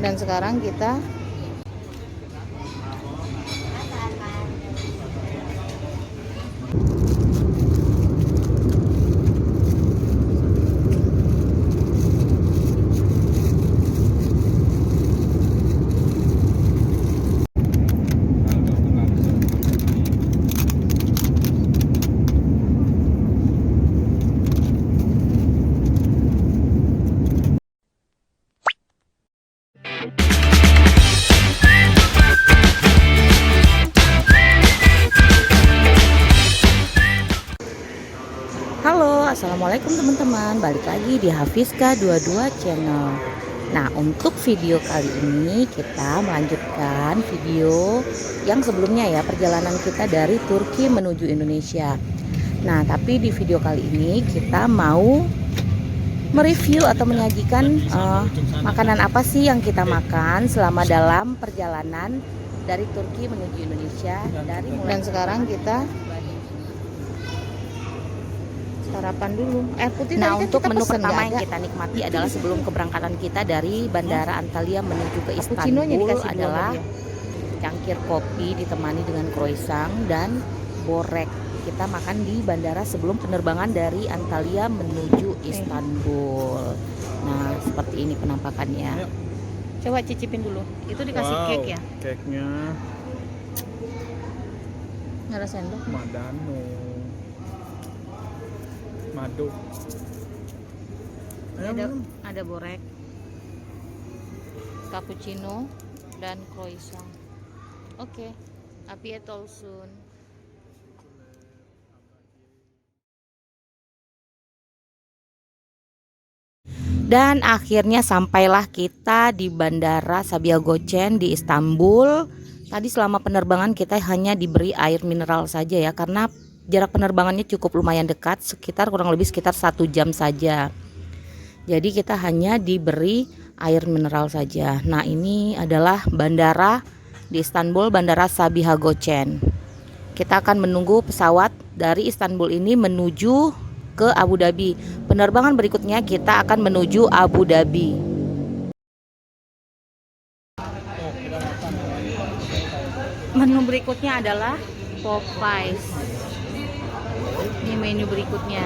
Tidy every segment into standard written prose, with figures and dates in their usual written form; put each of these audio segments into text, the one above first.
Dan sekarang kita halo, assalamualaikum teman-teman. Balik lagi di Hafizka 22 channel. Nah, untuk video kali ini kita melanjutkan video yang sebelumnya ya, perjalanan kita dari Turki menuju Indonesia. Nah, tapi di video kali ini kita mau mereview atau menyajikan makanan apa sih yang kita makan selama dalam perjalanan dari Turki menuju Indonesia. Dan sekarang kita sarapan dulu. Putih. Nah, untuk menu pertama yang kita nikmati adalah sebelum keberangkatan kita dari Bandara Antalya menuju ke Istanbul adalah cangkir kopi ditemani dengan croissant dan borek. Kita makan di bandara sebelum penerbangan dari Antalya menuju Istanbul. Nah, seperti ini penampakannya. Coba cicipin dulu. Itu dikasih cake ya? Cake-nya Nggak ada sendok. madu. Ada borek, cappuccino, dan croissant. Oke, Afiyet olsun. Dan akhirnya sampailah kita di Bandara Sabiha Gökçen di Istanbul. Tadi selama penerbangan kita hanya diberi air mineral saja ya, karena jarak penerbangannya cukup lumayan dekat, kurang lebih sekitar 1 jam saja. Jadi kita hanya diberi air mineral saja. Nah, ini adalah bandara di Istanbul, Bandara Sabiha Gökçen. Kita akan menunggu pesawat dari Istanbul ini menuju ke Abu Dhabi. Penerbangan berikutnya kita akan menuju Abu Dhabi. Menu berikutnya adalah Popeyes. Ini menu berikutnya.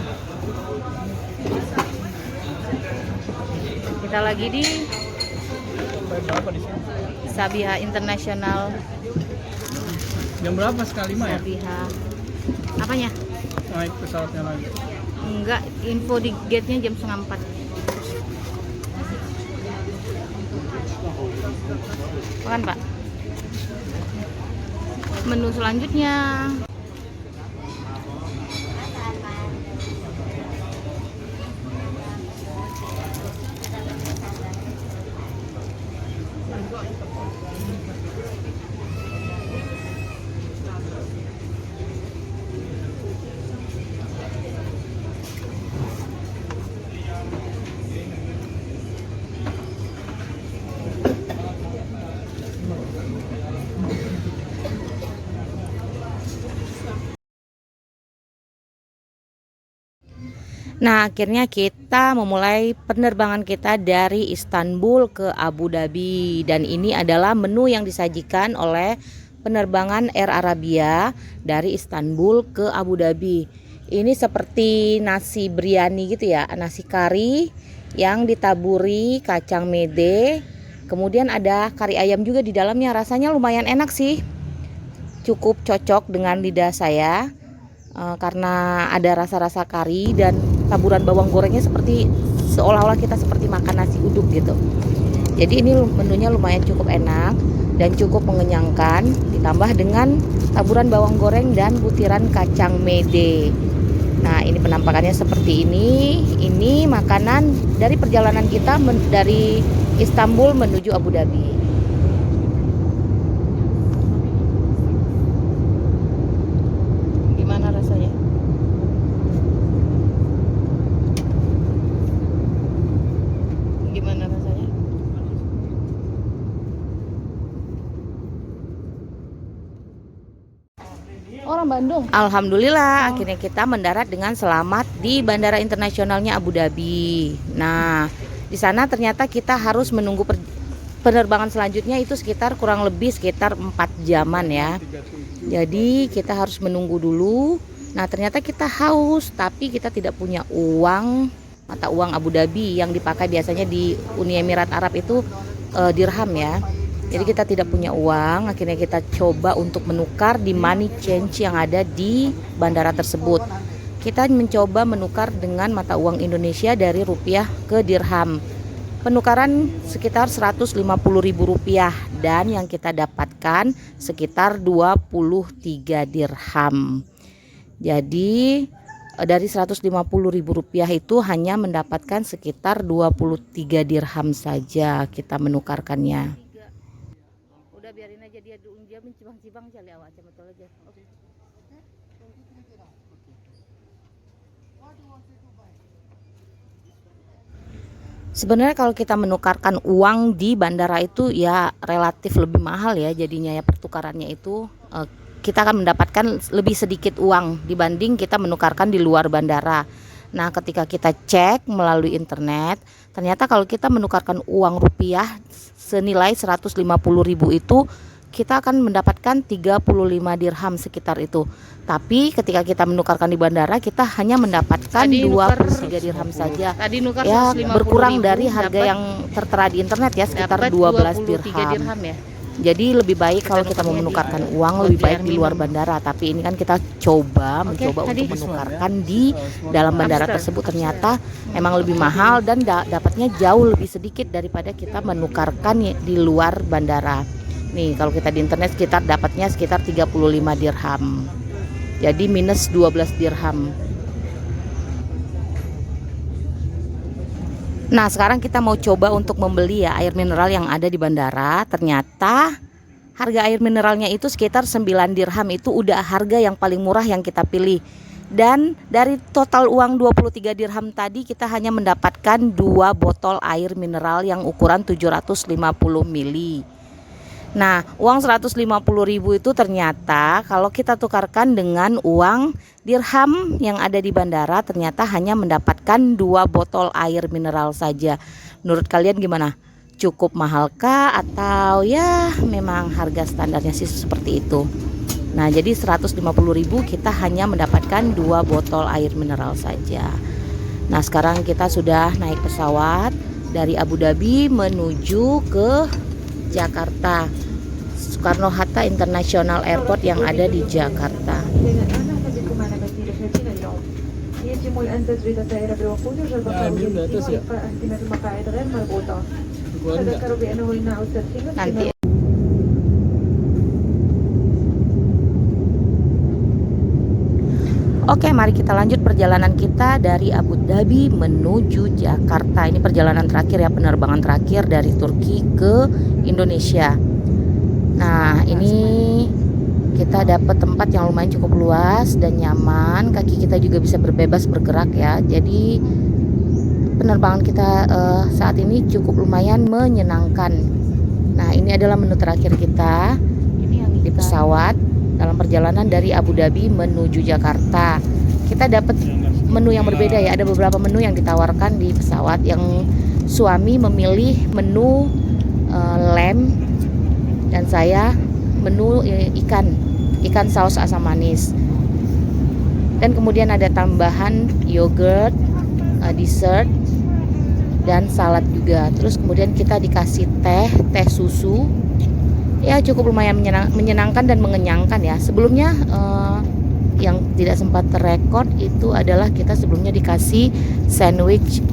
Kita lagi di Sabiha International. Jam berapa sekali mah ya? Sabiha. Apanya? Naik pesawatnya lagi. Enggak, info di gate-nya jam 3:30. Makan, Pak. Menu selanjutnya. Nah, akhirnya kita memulai penerbangan kita dari Istanbul ke Abu Dhabi. Dan ini adalah menu yang disajikan oleh penerbangan Air Arabia dari Istanbul ke Abu Dhabi. Ini seperti nasi biryani gitu ya, nasi kari yang ditaburi kacang mede. Kemudian ada kari ayam juga di dalamnya. Rasanya lumayan enak sih, cukup cocok dengan lidah saya. Karena ada rasa-rasa kari dan taburan bawang gorengnya seperti seolah-olah kita seperti makan nasi uduk gitu. Jadi ini menunya lumayan cukup enak dan cukup mengenyangkan, ditambah dengan taburan bawang goreng dan butiran kacang mede. Nah, ini penampakannya seperti ini. Ini makanan dari perjalanan kita dari Istanbul menuju Abu Dhabi. Gimana rasanya? Gimana rasanya? Orang Bandung. Alhamdulillah, akhirnya kita mendarat dengan selamat di Bandara Internasionalnya Abu Dhabi. Nah, di sana ternyata kita harus menunggu penerbangan selanjutnya itu sekitar kurang lebih sekitar 4 jaman ya. 37. Jadi kita harus menunggu dulu. Nah ternyata kita haus, tapi kita tidak punya uang, mata uang Abu Dhabi yang dipakai biasanya di Uni Emirat Arab itu dirham ya. Jadi kita tidak punya uang, akhirnya kita coba untuk menukar di money change yang ada di bandara tersebut. Kita mencoba menukar dengan mata uang Indonesia dari rupiah ke dirham. Penukaran sekitar Rp150.000 dan yang kita dapatkan sekitar 23 dirham. Jadi dari Rp150.000 itu hanya mendapatkan sekitar 23 dirham saja kita menukarkannya. Udah biarin aja dia mencibang-cibang cali awak betul aja. Sebenarnya kalau kita menukarkan uang di bandara itu ya relatif lebih mahal ya jadinya ya pertukarannya itu kita akan mendapatkan lebih sedikit uang dibanding kita menukarkan di luar bandara. Nah ketika kita cek melalui internet ternyata kalau kita menukarkan uang rupiah senilai 150.000 itu kita akan mendapatkan 35 dirham sekitar itu. Tapi ketika kita menukarkan di bandara kita hanya mendapatkan 23 dirham saja. Tadi nukar Ya 150.000, berkurang dari harga yang tertera di internet ya sekitar 12 dirham. Ya. Jadi lebih baik kalau kita mau menukarkan uang lebih baik di luar bandara. Tapi ini kan kita mencoba untuk menukarkan di dalam bandara tersebut ternyata emang lebih mahal dan dapatnya jauh lebih sedikit daripada kita menukarkan di luar bandara. Nih kalau kita di internet dapatnya sekitar 35 dirham. Jadi minus 12 dirham. Nah sekarang kita mau coba untuk membeli ya air mineral yang ada di bandara. Ternyata harga air mineralnya itu sekitar 9 dirham. Itu udah harga yang paling murah yang kita pilih. Dan dari total uang 23 dirham tadi kita hanya mendapatkan 2 botol air mineral yang ukuran 750 ml. Nah uang 150.000 itu ternyata kalau kita tukarkan dengan uang dirham yang ada di bandara ternyata hanya mendapatkan 2 botol air mineral saja. Menurut kalian gimana? Cukup mahalkah atau ya memang harga standarnya sih seperti itu? Nah jadi 150.000 kita hanya mendapatkan 2 botol air mineral saja. Nah sekarang kita sudah naik pesawat dari Abu Dhabi menuju ke Jakarta, Soekarno-Hatta International Airport yang ada di Jakarta. Nanti. Oke, mari kita lanjut perjalanan kita dari Abu Dhabi menuju Jakarta. Ini perjalanan terakhir ya, penerbangan terakhir dari Turki ke Indonesia. Nah, ini kita dapat tempat yang lumayan cukup luas dan nyaman. Kaki kita juga bisa berbebas bergerak ya. Jadi penerbangan kita saat ini cukup lumayan menyenangkan. Nah, ini adalah menu terakhir kita di pesawat dalam perjalanan dari Abu Dhabi menuju Jakarta. Kita dapat menu yang berbeda ya. Ada beberapa menu yang ditawarkan di pesawat. Yang suami memilih menu lamb dan saya menu ikan saus asam manis. Dan kemudian ada tambahan yogurt, dessert dan salad juga. Terus kemudian kita dikasih teh susu. Ya cukup lumayan menyenangkan dan mengenyangkan ya. Sebelumnya yang tidak sempat terrekod itu adalah kita sebelumnya dikasih sandwich.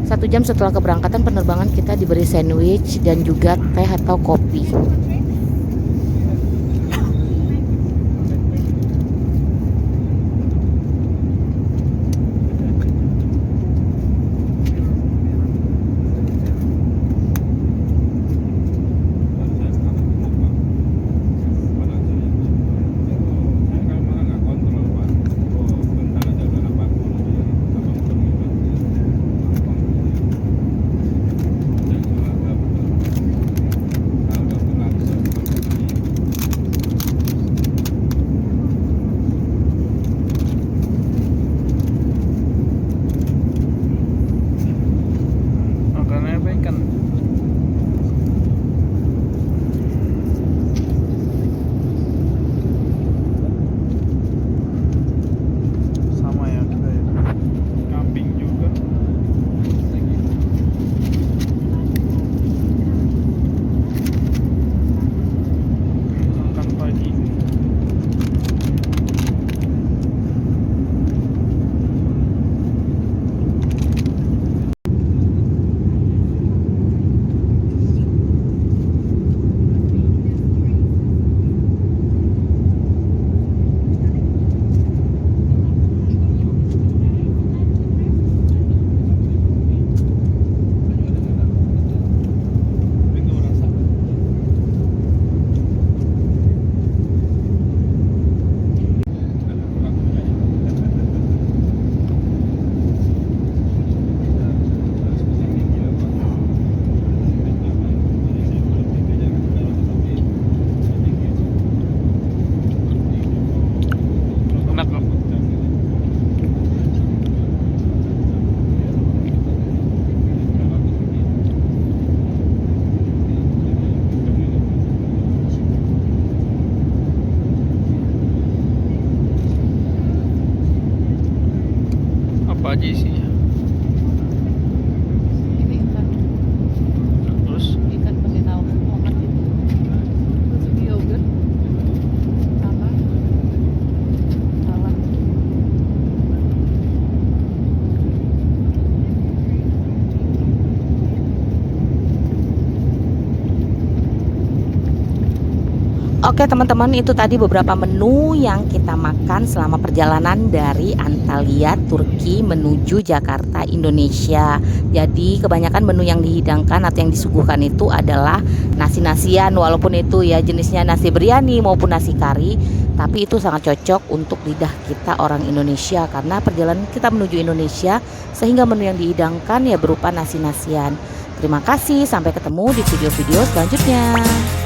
1 jam setelah keberangkatan penerbangan kita diberi sandwich dan juga teh atau kopi. Oke teman-teman, itu tadi beberapa menu yang kita makan selama perjalanan dari Antalya, Turki menuju Jakarta, Indonesia. Jadi kebanyakan menu yang dihidangkan atau yang disuguhkan itu adalah nasi-nasian, walaupun itu ya jenisnya nasi biryani maupun nasi kari. Tapi itu sangat cocok untuk lidah kita orang Indonesia karena perjalanan kita menuju Indonesia, sehingga menu yang dihidangkan ya berupa nasi-nasian. Terima kasih, sampai ketemu di video-video selanjutnya.